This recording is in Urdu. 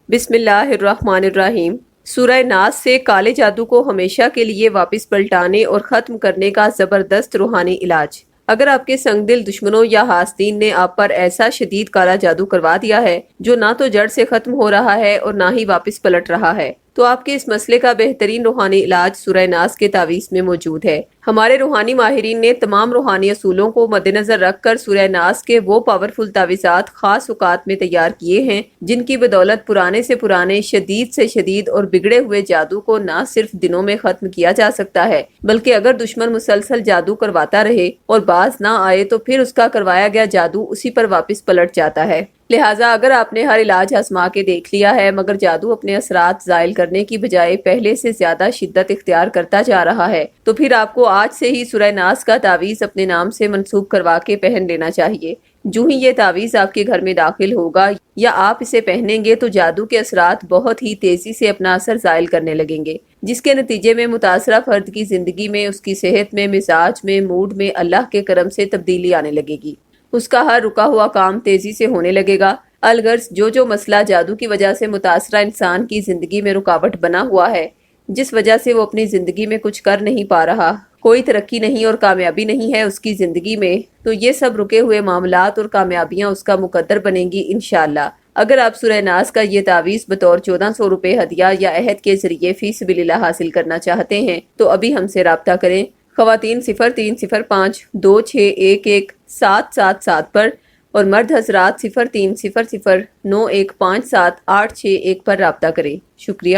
بسم اللہ الرحمن الرحیم۔ سورہ ناس سے کالے جادو کو ہمیشہ کے لیے واپس پلٹانے اور ختم کرنے کا زبردست روحانی علاج۔ اگر آپ کے سنگ دل دشمنوں یا حاسدین نے آپ پر ایسا شدید کالا جادو کروا دیا ہے جو نہ تو جڑ سے ختم ہو رہا ہے اور نہ ہی واپس پلٹ رہا ہے، تو آپ کے اس مسئلے کا بہترین روحانی علاج سورہ ناس کے تعویذ میں موجود ہے۔ ہمارے روحانی ماہرین نے تمام روحانی اصولوں کو مد نظر رکھ کر سورہ ناس کے وہ پاورفل تعویذات خاص اوقات میں تیار کیے ہیں جن کی بدولت پرانے سے پرانے، شدید سے شدید اور بگڑے ہوئے جادو کو نہ صرف دنوں میں ختم کیا جا سکتا ہے، بلکہ اگر دشمن مسلسل جادو کرواتا رہے اور باز نہ آئے تو پھر اس کا کروایا گیا جادو اسی پر واپس پلٹ جاتا ہے۔ لہٰذا اگر آپ نے ہر علاج آزما کے دیکھ لیا ہے مگر جادو اپنے اثرات زائل کرنے کی بجائے پہلے سے زیادہ شدت اختیار کرتا جا رہا ہے، تو پھر آپ کو آج سے ہی سورہ ناس کا تعویذ اپنے نام سے منسوب کروا کے پہن لینا چاہیے۔ جو ہی یہ تعویذ آپ کے گھر میں داخل ہوگا یا آپ اسے پہنیں گے تو جادو کے اثرات بہت ہی تیزی سے اپنا اثر زائل کرنے لگیں گے، جس کے نتیجے میں متاثرہ فرد کی زندگی میں، اس کی صحت میں، مزاج میں، موڈ میں اللہ کے کرم سے تبدیلی آنے لگے گی۔ اس کا ہر رکا ہوا کام تیزی سے ہونے لگے گا۔ الغرض جو مسئلہ جادو کی وجہ سے متاثرہ انسان کی زندگی میں رکاوٹ بنا ہوا ہے، جس وجہ سے وہ اپنی زندگی میں کچھ کر نہیں پا رہا، کوئی ترقی نہیں اور کامیابی نہیں ہے اس کی زندگی میں، تو یہ سب رکے ہوئے معاملات اور کامیابیاں اس کا مقدر بنیں گی انشاءاللہ۔ اگر آپ سورہ ناس کا یہ تعویذ بطور 1400 روپے ہدیہ یا عہد کے ذریعے فی سبیل اللہ حاصل کرنا چاہتے ہیں تو ابھی ہم سے رابطہ کریں۔ خواتین 0305 2611 777 پر اور مرد حضرات 0300 9157 861 پر رابطہ کریں۔ شکریہ۔